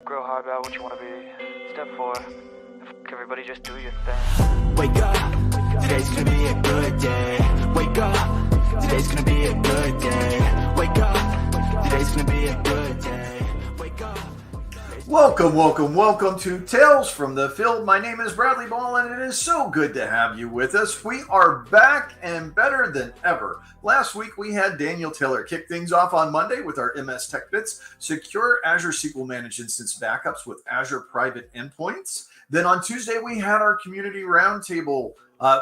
Grow hard about what you want to be. Step 4. Everybody just do your thing. Wake up, today's gonna be a good day. Wake up, today's gonna be a good day. Wake up, today's gonna be a good day. Wake up. Welcome to Tales from the Field. My name is Bradley Ball, and it is so good to have you with us. We are back and better than ever. Last week, we had Daniel Taylor kick things off on Monday with our MS Tech Bits, secure Azure SQL Managed Instance backups with Azure Private Endpoints. Then on Tuesday, we had our Community Roundtable,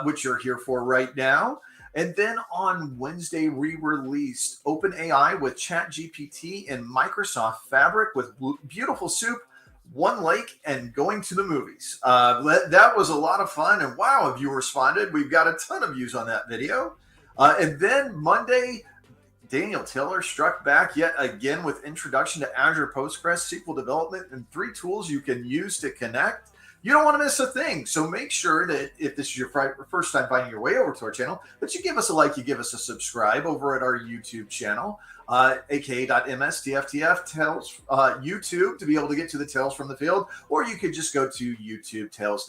which you're here for right now. And then on Wednesday, we released OpenAI with ChatGPT and Microsoft Fabric with Beautiful Soup, One Lake, and Going to the Movies. That was a lot of fun, and wow, if you responded, we've got a ton of views on that video. And then Monday, Daniel Taylor struck back yet again with Introduction to Azure Postgres SQL Development and 3 tools you can use to connect. You don't want to miss a thing. So make sure that if this is your first time finding your way over to our channel, that you give us a like, you give us a subscribe over at our YouTube channel, aka.mstftf Tales YouTube, to be able to get to the Tales from the Field, or you could just go to YouTube Tales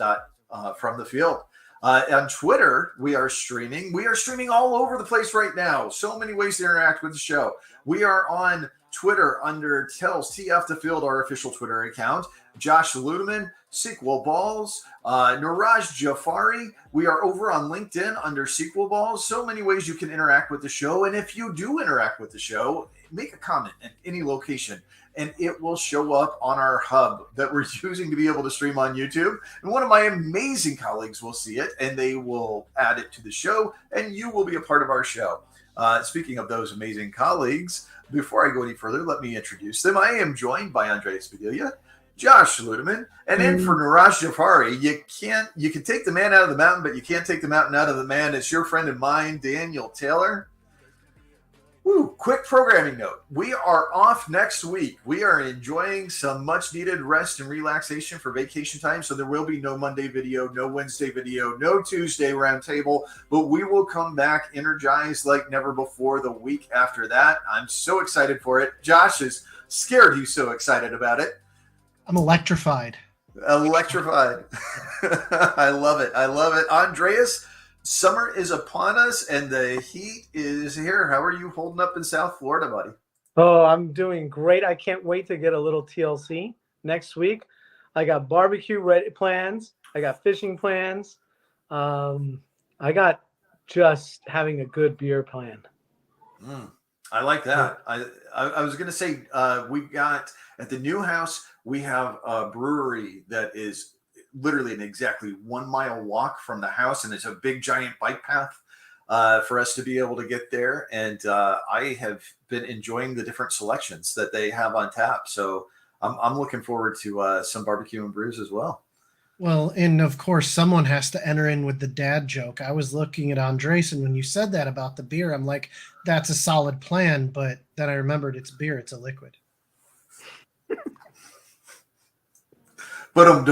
from the Field. On Twitter, we are streaming. We are streaming all over the place right now. So many ways to interact with the show. We are on Twitter under Tales TF the Field, our official Twitter account. Josh Ludeman, SQL Balls, Niraj Jafari. We are over on LinkedIn under SQL Balls. So many ways you can interact with the show. And if you do interact with the show, make a comment at any location, and it will show up on our hub that we're using to be able to stream on YouTube. And one of my amazing colleagues will see it, and they will add it to the show, and you will be a part of our show. Speaking of those amazing colleagues, before I go any further, let me introduce them. I am joined by Andreas Bedelia, Josh Ludeman, and then for Niraj Jafari, you can take the man out of the mountain, but you can't take the mountain out of the man. It's your friend and mine, Daniel Taylor. Woo, quick programming note. We are off next week. We are enjoying some much needed rest and relaxation for vacation time. So there will be no Monday video, no Wednesday video, no Tuesday roundtable, but we will come back energized like never before the week after that. I'm so excited for it. Josh is scared he's so excited about it. I'm electrified. Electrified. I love it. Andreas, summer is upon us and the heat is here. How are you holding up in South Florida, buddy? Oh, I'm doing great. I can't wait to get a little TLC next week. I got barbecue plans. I got fishing plans. I got just having a good beer plan. I like that. I was going to say, we've got at the new house, we have a brewery that is literally an exactly 1 mile walk from the house, and it's a big giant bike path for us to be able to get there. And I have been enjoying the different selections that they have on tap. So I'm looking forward to some barbecue and brews as well. Well, and of course, someone has to enter in with the dad joke. I was looking at Andres, and when you said that about the beer, I'm like, that's a solid plan. But then I remembered it's beer, it's a liquid. But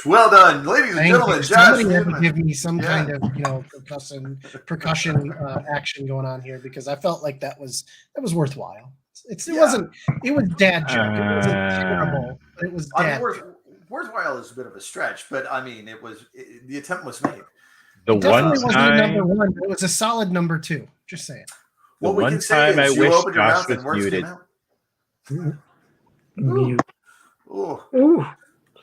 well done, ladies and gentlemen. Somebody had to give me some kind of percussion action going on here, because I felt like that was worthwhile. It was dad joke. It wasn't terrible, but it was dad. Worthwhile is a bit of a stretch, but I mean, the attempt was made. It wasn't a number 1, but it was a solid number 2. Just saying. What we can say is you opened your mouth and words came out. Mute. Ooh.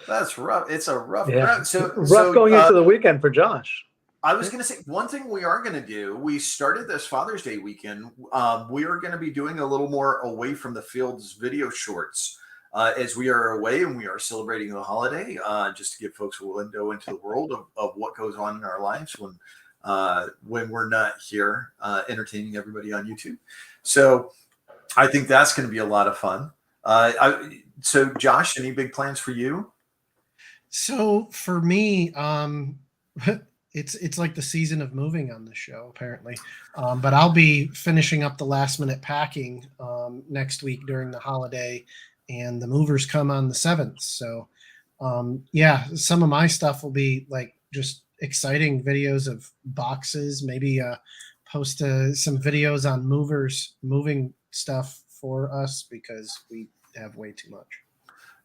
That's rough. It's a rough. Yeah. So going into the weekend for Josh. I was going to say one thing we are going to do. We started this Father's Day weekend. We are going to be doing a little more away from the fields video shorts as we are away and we are celebrating the holiday, just to give folks a window into the world of what goes on in our lives when we're not here entertaining everybody on YouTube. So I think that's going to be a lot of fun. So Josh, any big plans for you? So for me, it's like the season of moving on the show, apparently. But I'll be finishing up the last minute packing next week during the holiday, and the movers come on the 7th. So some of my stuff will be like just exciting videos of boxes, maybe post some videos on movers moving stuff for us because we have way too much.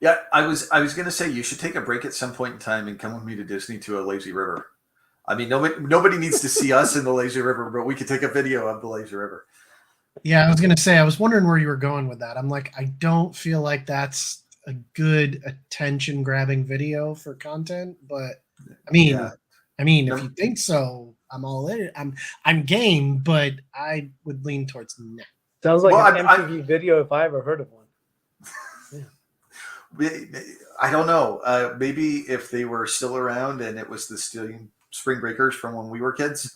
Yeah, I was going to say you should take a break at some point in time and come with me to Disney to a lazy river. I mean, nobody needs to see us in the lazy river, but we could take a video of the lazy river. Yeah, I was going to say, I was wondering where you were going with that. I'm like, I don't feel like that's a good attention grabbing video for content, but I mean, Yeah. if you think so, I'm all in. I'm game, but I would lean towards no. Sounds like Well, an MTV video if I ever heard of one. I don't know. Maybe if they were still around and it was the Spring Breakers from when we were kids.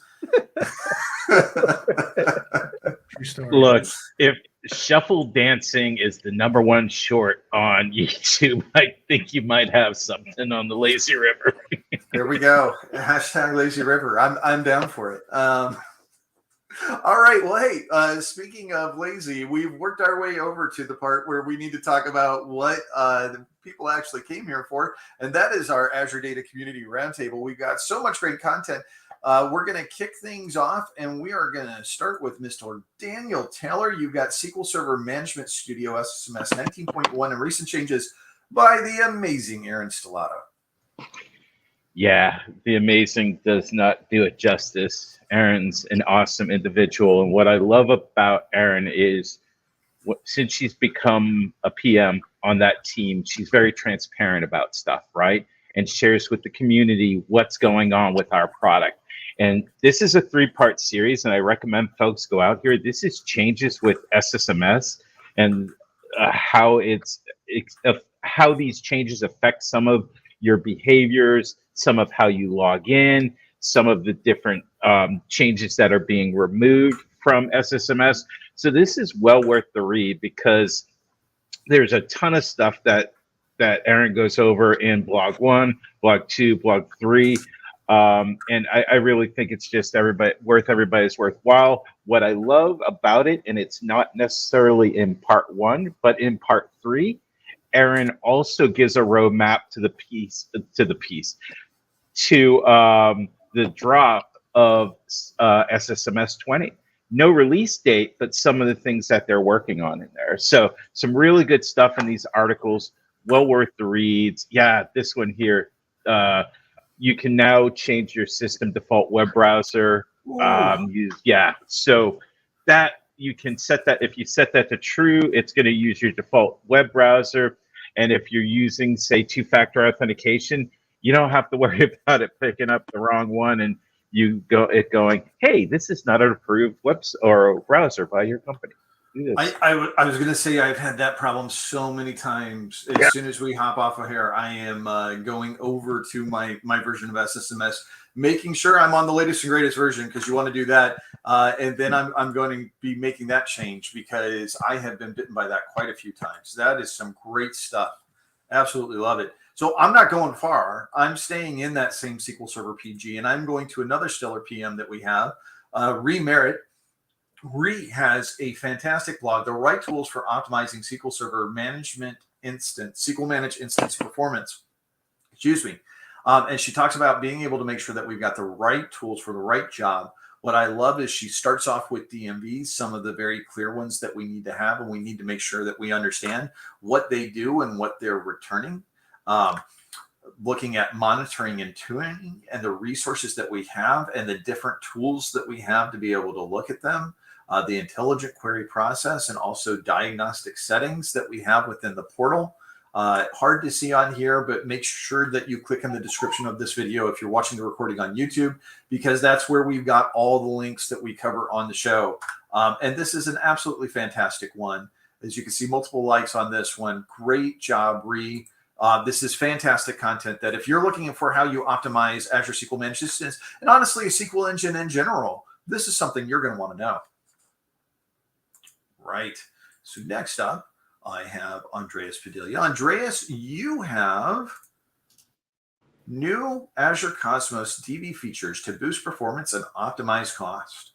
True story. Look, if shuffle dancing is the #1 short on YouTube, I think you might have something on the lazy river. There we go. Hashtag lazy river. I'm down for it. All right. Well, hey, speaking of lazy, we've worked our way over to the part where we need to talk about what the people actually came here for, and that is our Azure Data Community Roundtable. We've got so much great content. We're going to kick things off, and we are going to start with Mr. Daniel Taylor. You've got SQL Server Management Studio SSMS 19.1 and recent changes by the amazing Aaron Stellato. Yeah, the amazing does not do it justice. Aaron's an awesome individual. And what I love about Aaron is since she's become a PM on that team, she's very transparent about stuff, right? And shares with the community what's going on with our product. And this is a 3-part series, and I recommend folks go out here. This is changes with SSMS and how how these changes affect some of your behaviors, some of how you log in, some of the different changes that are being removed from SSMS. So this is well worth the read because there's a ton of stuff that Aaron goes over in blog 1, blog 2, blog 3. And I really think it's just everybody's worthwhile. What I love about it, and it's not necessarily in part 1, but in part 3, Aaron also gives a roadmap to the drop of SSMS 20. No release date, but some of the things that they're working on in there. So some really good stuff in these articles, well worth the reads. Yeah, this one here, you can now change your system default web browser. So that you can set that, if you set that to true, it's going to use your default web browser. And if you're using, say, 2-factor authentication, you don't have to worry about it picking up the wrong one and going, hey, this is not an approved web or browser by your company. I was going to say I've had that problem so many times. As soon as we hop off of here, I am going over to my version of SSMS, making sure I'm on the latest and greatest version because you want to do that. And then I'm going to be making that change because I have been bitten by that quite a few times. That is some great stuff. Absolutely love it. So I'm not going far. I'm staying in that same SQL Server PG, and I'm going to another stellar PM that we have, Remerit. Re has a fantastic blog, The Right Tools for Optimizing SQL Server Management Instance, SQL Managed Instance Performance. And she talks about being able to make sure that we've got the right tools for the right job. What I love is she starts off with DMVs, some of the very clear ones that we need to have, and we need to make sure that we understand what they do and what they're returning. Looking at monitoring and tuning and the resources that we have and the different tools that we have to be able to look at them, the intelligent query process, and also diagnostic settings that we have within the portal. Hard to see on here, but make sure that you click in the description of this video if you're watching the recording on YouTube, because that's where we've got all the links that we cover on the show. And this is an absolutely fantastic one. As you can see, multiple likes on this one. Great job, Ree. This is fantastic content that if you're looking for how you optimize Azure SQL Managed Instance, and honestly, a SQL engine in general, this is something you're going to want to know. Right. So next up, I have Andreas Bedelia. Andreas, you have new Azure Cosmos DB features to boost performance and optimize cost.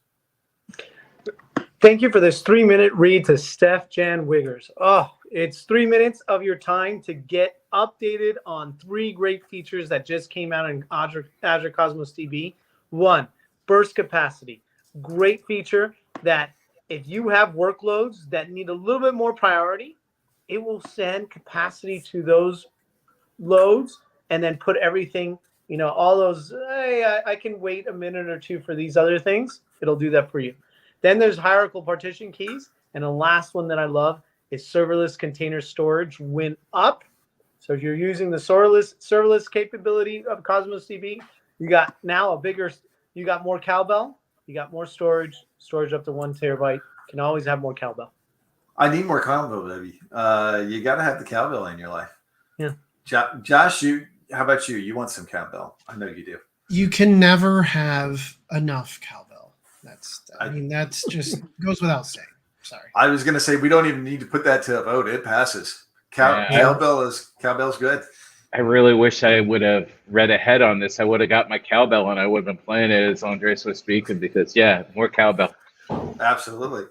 Thank you for this 3-minute read to Steph Jan Wiggers. Oh, it's 3 minutes of your time to get updated on 3 great features that just came out in Azure Cosmos DB. 1, burst capacity. Great feature that if you have workloads that need a little bit more priority, it will send capacity to those loads and then put everything, all those, hey, I can wait a minute or two for these other things. It'll do that for you. Then there's hierarchical partition keys. And the last one that I love is serverless container storage went up. So if you're using the serverless capability of Cosmos DB, you got now you got more cowbell, you got more storage up to 1 terabyte. You can always have more cowbell. I need more cowbell, baby. You got to have the cowbell in your life. Yeah. Josh, how about you? You want some cowbell? I know you do. You can never have enough cowbell. That's just goes without saying. Sorry. I was going to say we don't even need to put that to a vote. It passes. Cowbell's good. I really wish I would have read ahead on this. I would have got my cowbell and I would have been playing it as Andreas was speaking because, more cowbell. Absolutely.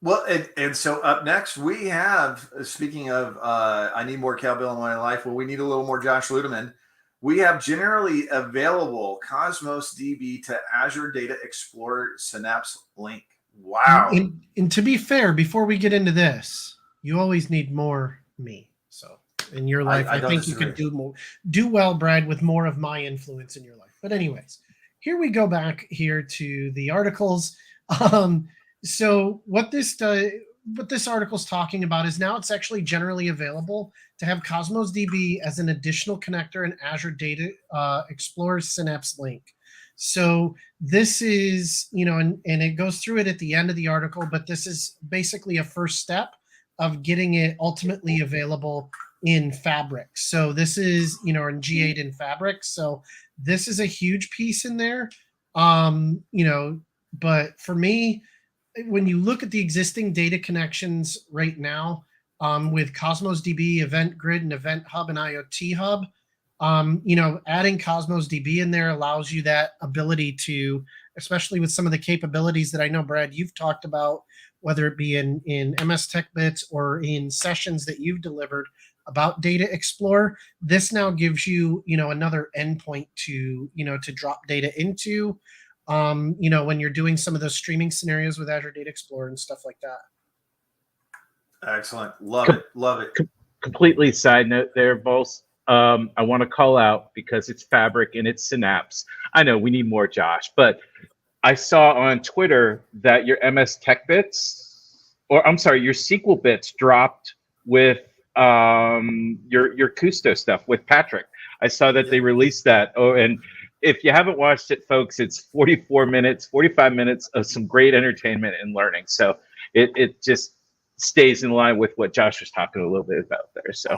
Well, and so up next we have, speaking of I need more cowbell in my life, well, we need a little more Josh Ludeman. We have generally available Cosmos DB to Azure Data Explorer Synapse link. Wow. And to be fair, before we get into this, you always need more me. So in your life, I think you could do well, Brad, with more of my influence in your life. But anyways, here we go back here to the articles. So what this article is talking about is now it's actually generally available to have Cosmos DB as an additional connector in Azure Data Explorer Synapse link. So this is, and it goes through it at the end of the article, but this is basically a first step of getting it ultimately available in Fabric. So this is, in G8 in Fabric. So this is a huge piece in there. But for me, when you look at the existing data connections right now, with Cosmos DB, Event Grid, and Event Hub and IoT Hub, adding Cosmos DB in there allows you that ability to, especially with some of the capabilities that I know, Brad, you've talked about, whether it be in MS Tech Bits or in sessions that you've delivered about Data Explorer. This now gives you, another endpoint to drop data into, when you're doing some of those streaming scenarios with Azure Data Explorer and stuff like that. Excellent. Love it. Completely side note there, Bols. I want to call out because it's Fabric and it's Synapse. I know we need more, Josh, but I saw on Twitter that your MS Tech Bits, your SQL bits dropped with your Kusto stuff with Patrick. I saw that they released that. Oh, and if you haven't watched it, folks, it's 45 minutes of some great entertainment and learning. So it just stays in line with what Josh was talking a little bit about there. So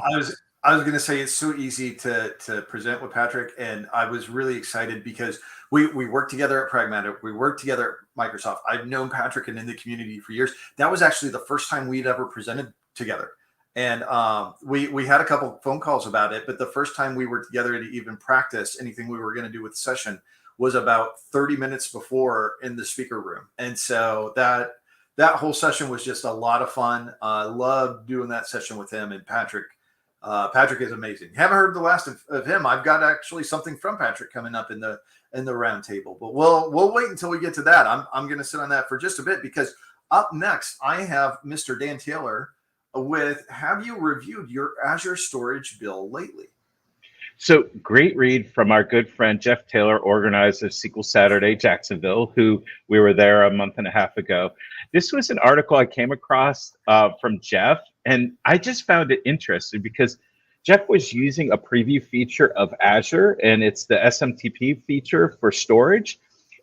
I was going to say it's so easy to present with Patrick, and I was really excited because we worked together at Pragmatic. We worked together at Microsoft. I've known Patrick and in the community for years. That was actually the first time we'd ever presented together. And we had a couple phone calls about it, but the first time we were together to even practice anything we were going to do with the session was about 30 minutes before in the speaker room. And so that whole session was just a lot of fun. I loved doing that session with him and Patrick. Patrick is amazing. Haven't heard the last of him. I've got actually something from Patrick coming up in the round table, but we'll wait until we get to that. I'm going to sit on that for just a bit because up next I have Mr. Dan Taylor with, have you reviewed your Azure storage bill lately? So great read from our good friend Jeff Taylor, organizer of SQL Saturday Jacksonville, who we were there a month and a half ago. This was an article I came across from Jeff, and I just found it interesting because Jeff was using a preview feature of Azure, and it's the SMTP feature for storage.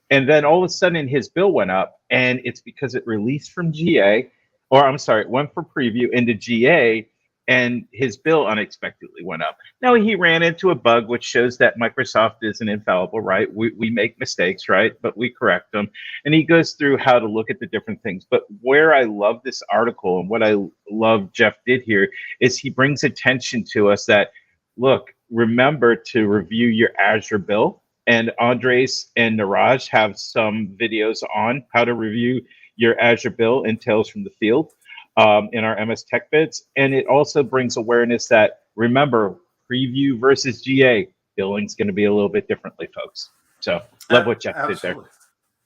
And then all of a sudden his bill went up, and it's because it released from GA, it went for preview into GA, and his bill unexpectedly went up. Now, he ran into a bug, which shows that Microsoft isn't infallible, right? We make mistakes, right? But we correct them. And he goes through how to look at the different things. But where I love this article and what I love Jeff did here is he brings attention to us that, look, remember to review your Azure bill. And Andres and Niraj have some videos on how to review your Azure bill and Tales from the Field in our MS Tech Bits. And it also brings awareness that, remember, preview versus GA, billing's going to be a little bit differently, folks. So love what Jeff did there.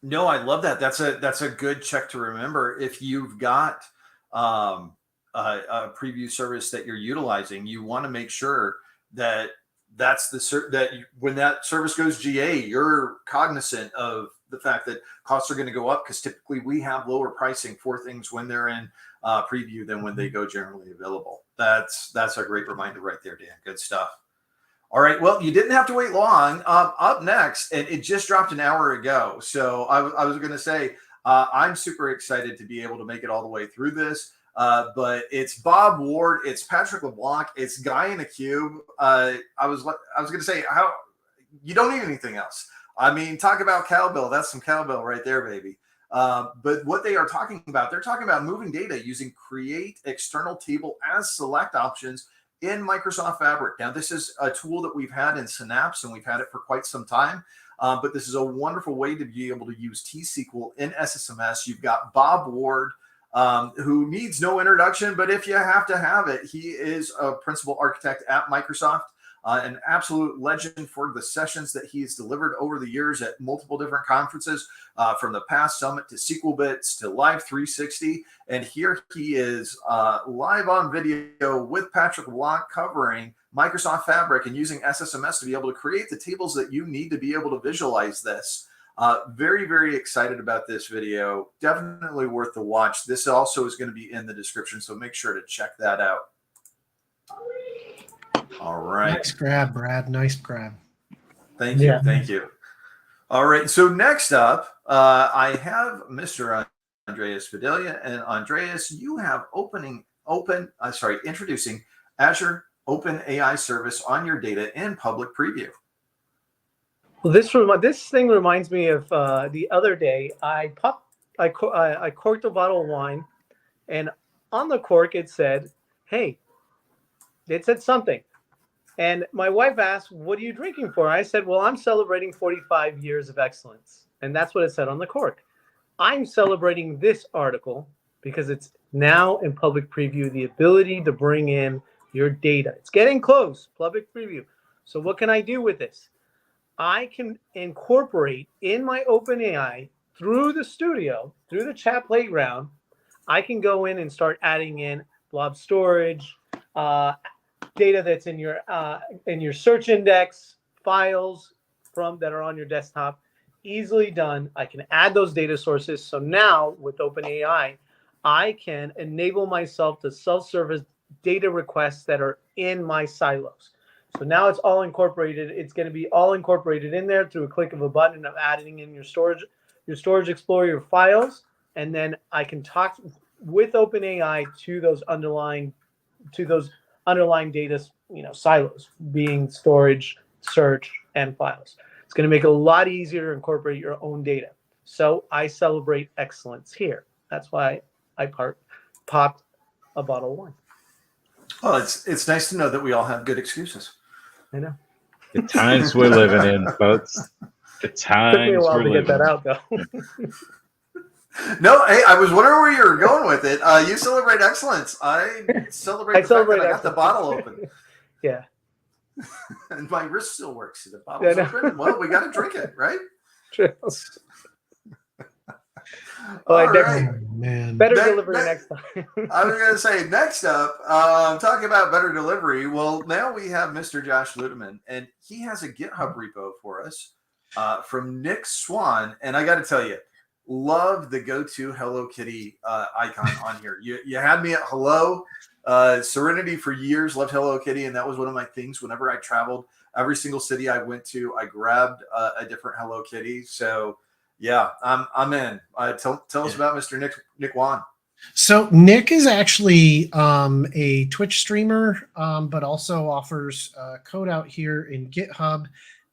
No, I love that. That's a good check to remember. If you've got preview service that you're utilizing, you want to make sure that when that service goes GA, you're cognizant of the fact that costs are going to go up, because typically we have lower pricing for things when they're in preview than when they go generally available. That's a great reminder right there, Dan. Good stuff. All right. Well, you didn't have to wait long. Up next, and it just dropped an hour ago. So I was going to say, I'm super excited to be able to make it all the way through this. But it's Bob Ward, it's Patrick LeBlanc, it's Guy in a Cube. I was going to say, how you don't need anything else. I mean, talk about cowbell. That's some cowbell right there, baby. But what they are talking about, they're talking about moving data using create external table as select options in Microsoft Fabric. Now, this is a tool that we've had in Synapse, and we've had it for quite some time. But this is a wonderful way to be able to use T-SQL in SSMS. You've got Bob Ward, who needs no introduction, but if you have to have it, he is a principal architect at Microsoft, an absolute legend for the sessions that he's delivered over the years at multiple different conferences, from the past summit to SQL Bits to Live 360. And here he is live on video with Patrick LeBlanc covering Microsoft Fabric and using SSMS to be able to create the tables that you need to be able to visualize this. Very, very excited about this video. Definitely worth the watch. This also is going to be in the description, so make sure to check that out. All right. Nice grab, Brad. Nice grab. Thank you. Yeah. Thank you. All right. So next up, I have Mr. Andreas Bedelia. And Andreas, you have introducing Azure Open AI Service on your data in public preview. Well, this thing reminds me of the other day. I corked a bottle of wine, and on the cork it said, "Hey," it said something. And my wife asked, "What are you drinking for?" I said, "Well, I'm celebrating 45 years of excellence." And that's what it said on the cork. I'm celebrating this article because it's now in public preview, the ability to bring in your data. It's getting close, public preview. So what can I do with this? I can incorporate in my OpenAI through the studio, through the chat playground. I can go in and start adding in blob storage, data that's in your search index, files that are on your desktop. Easily done. I can add those data sources. So now with OpenAI, I can enable myself to self-service data requests that are in my silos. So now it's all incorporated. It's going to be all incorporated in there through a click of a button of adding in your storage explorer, your files, and then I can talk with OpenAI to those underlying data, silos, being storage, search, and files. It's going to make it a lot easier to incorporate your own data. So I celebrate excellence here. That's why I popped a bottle of wine. Well, it's nice to know that we all have good excuses. I know. The times we're living in, folks. The times took me a while to get that out, though. No, hey, I was wondering where you were going with it. You celebrate excellence. I celebrate the fact that I got the bottle open. Yeah. And my wrist still works. The bottle's open. Well, we got to drink it, right? True. Man. Better delivery next time. I was going to say, next up, talking about better delivery. Well, now we have Mr. Josh Ludeman, and he has a GitHub repo for us from Nick Swann. And I got to tell you, love the go-to Hello Kitty icon on here. You had me at hello. Serenity for years, loved Hello Kitty, and that was one of my things whenever I traveled. Every single city I went to, I grabbed a different Hello Kitty. So yeah, I'm in. Tell us about Mr. Nick Wan. So Nick is actually a Twitch streamer, but also offers code out here in GitHub.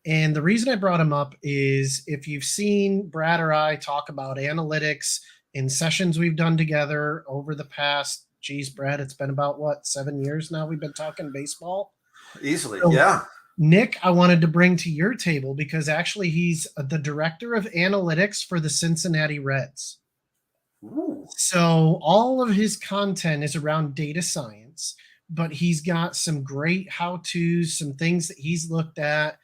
And the reason I brought him up is if you've seen Brad or I talk about analytics in sessions we've done together over the past, Brad, it's been about 7 years now we've been talking baseball? Easily, so, yeah. Nick, I wanted to bring to your table because actually he's the director of analytics for the Cincinnati Reds. Ooh. So all of his content is around data science, but he's got some great how-tos, some things that he's looked at,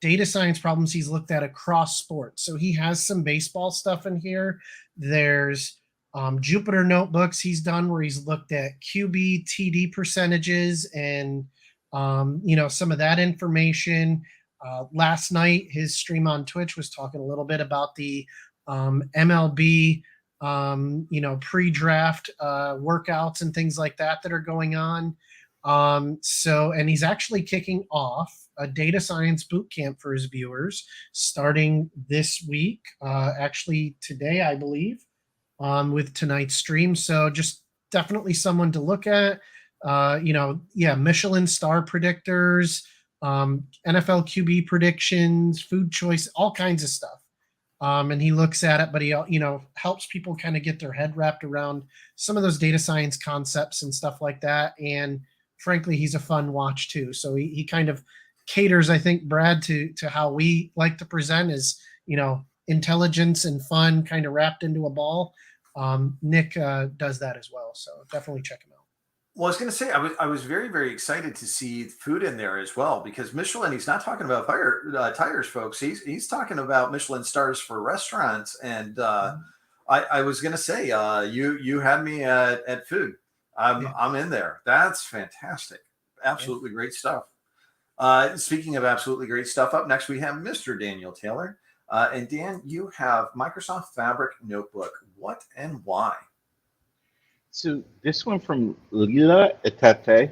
data science problems he's looked at across sports. So he has some baseball stuff in here. There's Jupyter notebooks he's done where he's looked at QB TD percentages and some of that information. Last night, his stream on Twitch was talking a little bit about the MLB, pre-draft workouts and things like that are going on. And he's actually kicking off a data science boot camp for his viewers starting this week, actually today, I believe, with tonight's stream. So just definitely someone to look at. Michelin star predictors, NFL QB predictions, food choice, all kinds of stuff. And he looks at it, but he, helps people kind of get their head wrapped around some of those data science concepts and stuff like that. And frankly, he's a fun watch too. So he kind of caters, I think, Brad, to how we like to present is, intelligence and fun kind of wrapped into a ball. Nick does that as well. So definitely check him out. Well, I was going to say, I was very, very excited to see food in there as well, because Michelin, he's not talking about tires, folks. He's talking about Michelin stars for restaurants. And I was going to say, you had me at food. I'm in there. That's fantastic. Absolutely great stuff. Speaking of absolutely great stuff, up next we have Mr. Daniel Taylor. And Dan, you have Microsoft Fabric Notebook. What and why? So this one from Lila Etate,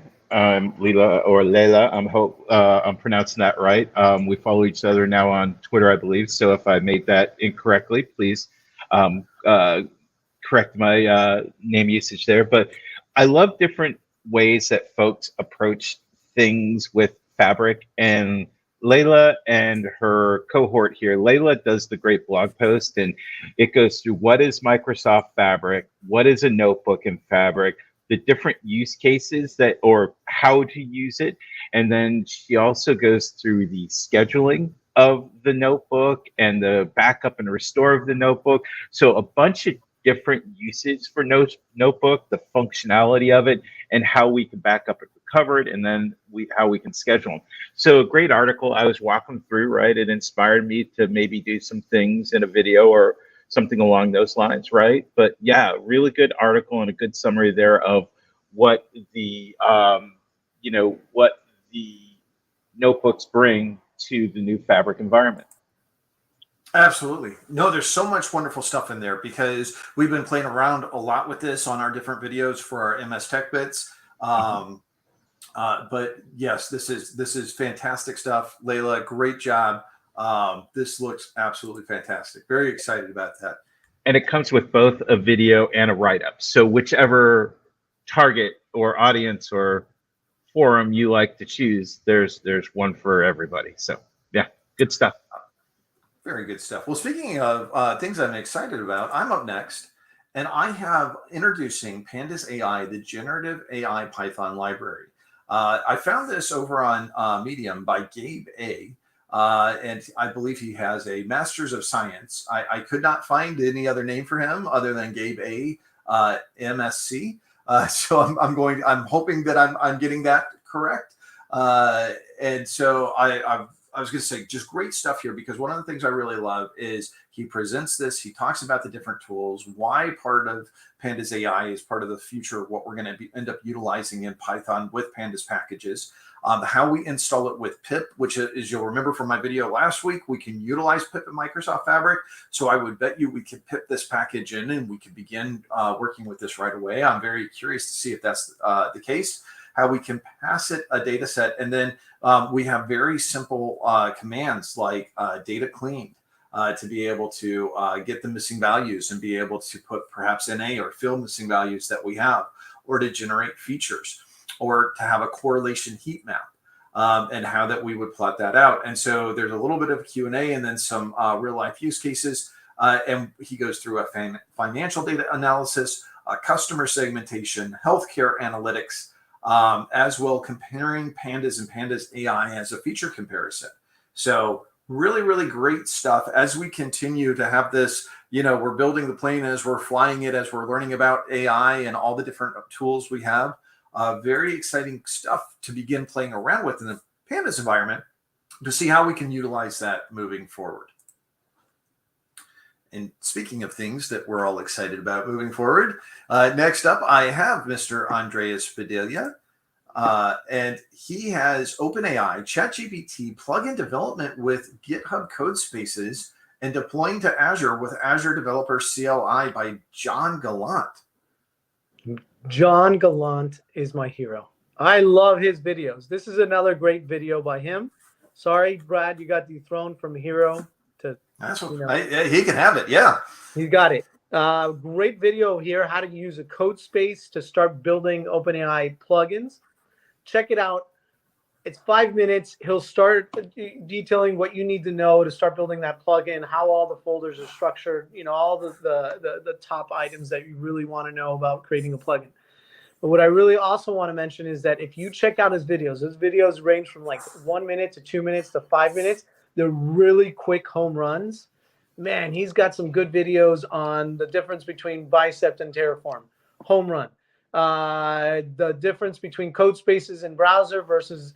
Lila or Leila, I'm pronouncing that right. We follow each other now on Twitter, I believe. So if I made that incorrectly, please correct my name usage there. But I love different ways that folks approach things with Fabric, and Layla and her cohort here, Layla does the great blog post, and it goes through what is Microsoft Fabric, what is a notebook in Fabric, the different use cases that, or how to use it. And then she also goes through the scheduling of the notebook and the backup and restore of the notebook. So a bunch of different uses for notebook, the functionality of it, and how we can back up and recover it, and then how we can schedule them. So a great article. I was walking through, right? It inspired me to maybe do some things in a video or something along those lines, right? But yeah, really good article and a good summary there of what the what the notebooks bring to the new Fabric environment. Absolutely. No, there's so much wonderful stuff in there, because we've been playing around a lot with this on our different videos for our MS Tech Bits. But yes, this is fantastic stuff. Layla, great job. This looks absolutely fantastic. Very excited about that. And it comes with both a video and a write-up. So whichever target or audience or forum you like to choose, there's one for everybody. So yeah, good stuff. Very good stuff. Well, speaking of things I'm excited about, I'm up next, and I have introducing Pandas AI, the generative AI Python library. I found this over on Medium by Gabe A. And I believe he has a Master's of Science. I could not find any other name for him other than Gabe A. MSc. So I'm hoping that I'm getting that correct. And so I was going to say, just great stuff here, because one of the things I really love is he presents this. He talks about the different tools, why part of Pandas AI is part of the future of what we're going to end up utilizing in Python with Pandas packages, how we install it with pip, which is, you'll remember from my video last week, we can utilize pip in Microsoft Fabric. So I would bet you we could pip this package in and we could begin working with this right away. I'm very curious to see if that's the case. How we can pass it a data set, and then we have very simple commands like data clean to be able to get the missing values and be able to put perhaps NA or fill missing values that we have, or to generate features, or to have a correlation heat map, and how that we would plot that out. And so there's a little bit of a Q&A and then some real life use cases. And he goes through a financial data analysis, customer segmentation, healthcare analytics, as well comparing Pandas and Pandas AI as a feature comparison. So really, really great stuff as we continue to have this, we're building the plane as we're flying it, as we're learning about AI and all the different tools we have. Very exciting stuff to begin playing around with in the Pandas environment to see how we can utilize that moving forward. And speaking of things that we're all excited about moving forward, next up, I have Mr. Andreas Bedelia. And he has OpenAI, ChatGPT plugin development with GitHub code spaces and deploying to Azure with Azure Developer CLI by John Gallant. John Gallant is my hero. I love his videos. This is another great video by him. Sorry, Brad, you got dethroned from hero to. That's what he can have it. Yeah, he got it. Great video here. How to use a code space to start building OpenAI plugins. Check it out. It's 5 minutes. He'll start detailing what you need to know to start building that plugin, how all the folders are structured, all the top items that you really want to know about creating a plugin. But what I really also want to mention is that if you check out his videos range from like 1 minute to 2 minutes to 5 minutes. They're really quick home runs. Man, he's got some good videos on the difference between Bicep and Terraform. Home run. The difference between code spaces in browser versus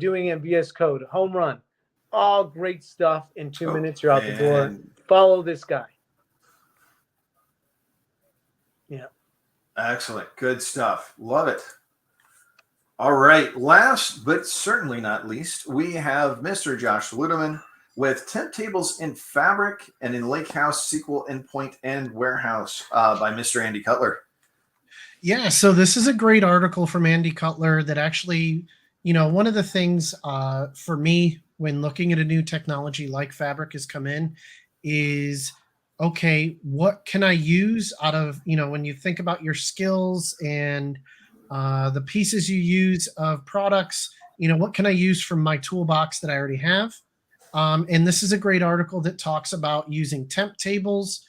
doing in VS Code. Home run. All great stuff. In 2 minutes, you're out the door. Follow this guy. Yeah. Excellent. Good stuff. Love it. All right. Last but certainly not least, we have Mr. Josh Ludeman with temp tables in Fabric and in Lakehouse SQL Endpoint and Warehouse by Mr. Andy Cutler. Yeah, so this is a great article from Andy Cutler that actually, one of the things for me when looking at a new technology like Fabric has come in is, okay, what can I use out of, when you think about your skills and the pieces you use of products, what can I use from my toolbox that I already have? And this is a great article that talks about using temp tables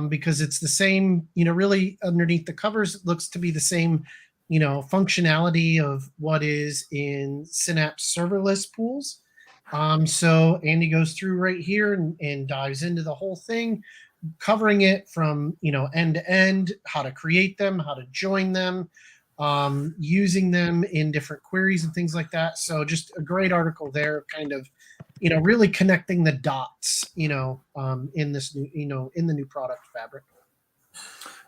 because it's the same, really underneath the covers, it looks to be the same, functionality of what is in Synapse serverless pools. So Andy goes through right here and dives into the whole thing, covering it from, end to end, how to create them, how to join them, using them in different queries and things like that. So just a great article there, kind of, really connecting the dots, in this new, in the new product Fabric.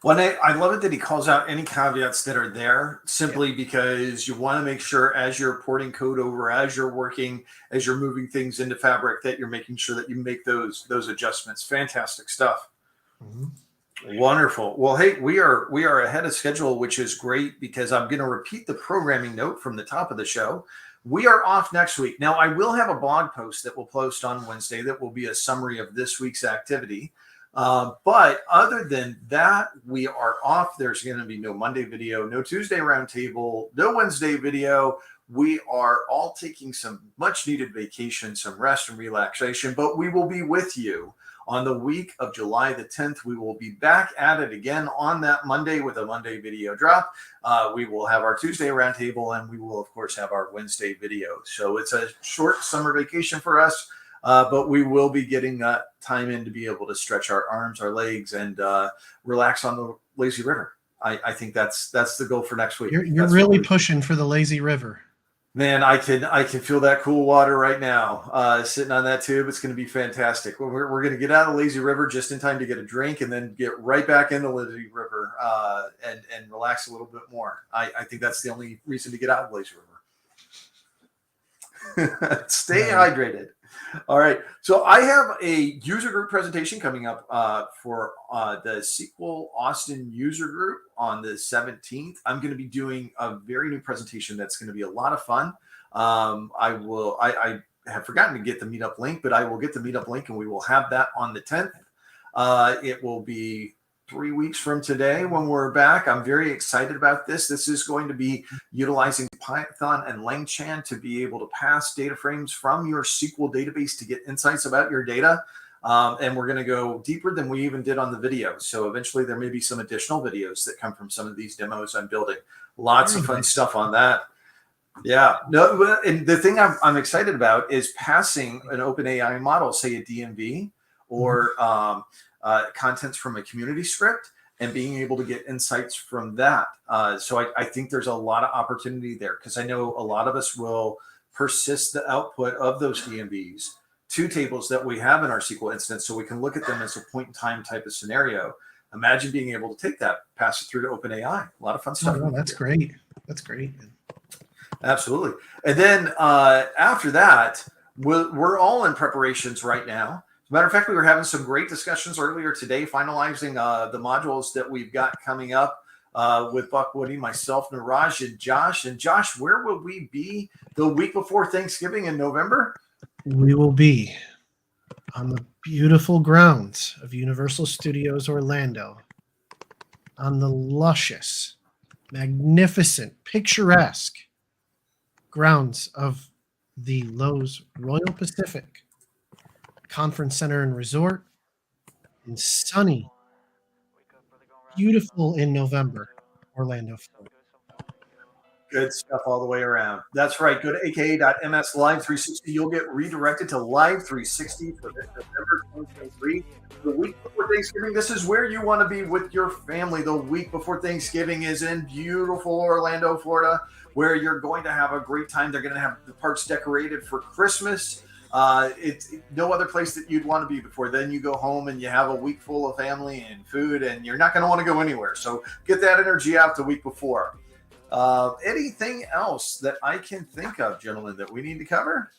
Well, I love it that he calls out any caveats that are there simply because you want to make sure as you're porting code over, as you're working, as you're moving things into Fabric, that you're making sure that you make those adjustments. Fantastic stuff. Mm-hmm. Wonderful. Well, hey, we are ahead of schedule, which is great because I'm going to repeat the programming note from the top of the show. We are off next week. Now, I will have a blog post that we'll post on Wednesday that will be a summary of this week's activity. But other than that, we are off. There's going to be no Monday video, no Tuesday roundtable, no Wednesday video. We are all taking some much needed vacation, some rest and relaxation, but we will be with you on the week of July the 10th. We will be back at it again on that Monday with a Monday video drop. We will have our Tuesday roundtable and we will, of course, have our Wednesday video. So it's a short summer vacation for us. But we will be getting that time in to be able to stretch our arms, our legs, and relax on the lazy river. I think that's the goal for next week. You're really pushing for the lazy river. Man, I can feel that cool water right now. Sitting on that tube, it's going to be fantastic. We're going to get out of the lazy river just in time to get a drink, and then get right back in the lazy river and relax a little bit more. I think that's the only reason to get out of the lazy river. Stay hydrated. All right. So I have a user group presentation coming up for the SQL Austin user group on the 17th. I'm going to be doing a very new presentation that's going to be a lot of fun. I have forgotten to get the meetup link, but I will get the meetup link and we will have that on the 10th. It will be 3 weeks from today when we're back. I'm very excited about this. This is going to be utilizing Python and LangChain to be able to pass data frames from your SQL database to get insights about your data. And we're going to go deeper than we even did on the video. So eventually there may be some additional videos that come from some of these demos I'm building. Lots of fun stuff on that. Yeah. No, and the thing I'm excited about is passing an OpenAI model, say a DMV or contents from a community script and being able to get insights from that. So I think there's a lot of opportunity there because I know a lot of us will persist the output of those DMVs two tables that we have in our SQL instance, so we can look at them as a point in time type of scenario. Imagine being able to take that, pass it through to OpenAI. A lot of fun stuff. Oh, that's great. That's great. Absolutely. And then after that, we're all in preparations right now. As a matter of fact, we were having some great discussions earlier today, finalizing the modules that we've got coming up with Buck Woody, myself, Niraj, and Josh. And Josh, where will we be the week before Thanksgiving in November? We will be on the beautiful grounds of Universal Studios Orlando, on the luscious, magnificent, picturesque grounds of the Lowe's Royal Pacific Conference Center and Resort in sunny, beautiful in November, Orlando, Florida. Good stuff all the way around. That's right. Go to aka.ms Live 360. You'll get redirected to Live 360 for this November 2023. The week before Thanksgiving, this is where you want to be with your family. The week before Thanksgiving is in beautiful Orlando, Florida, where you're going to have a great time. They're going to have the parks decorated for Christmas. It's no other place that you'd want to be before. Then you go home and you have a week full of family and food, and you're not going to want to go anywhere. So get that energy out the week before. Anything else that I can think of, gentlemen, that we need to cover?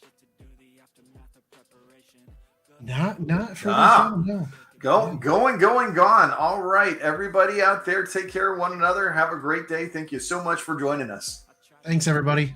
Not for the show, no. Gone. All right, everybody out there, take care of one another. Have a great day. Thank you so much for joining us. Thanks, everybody.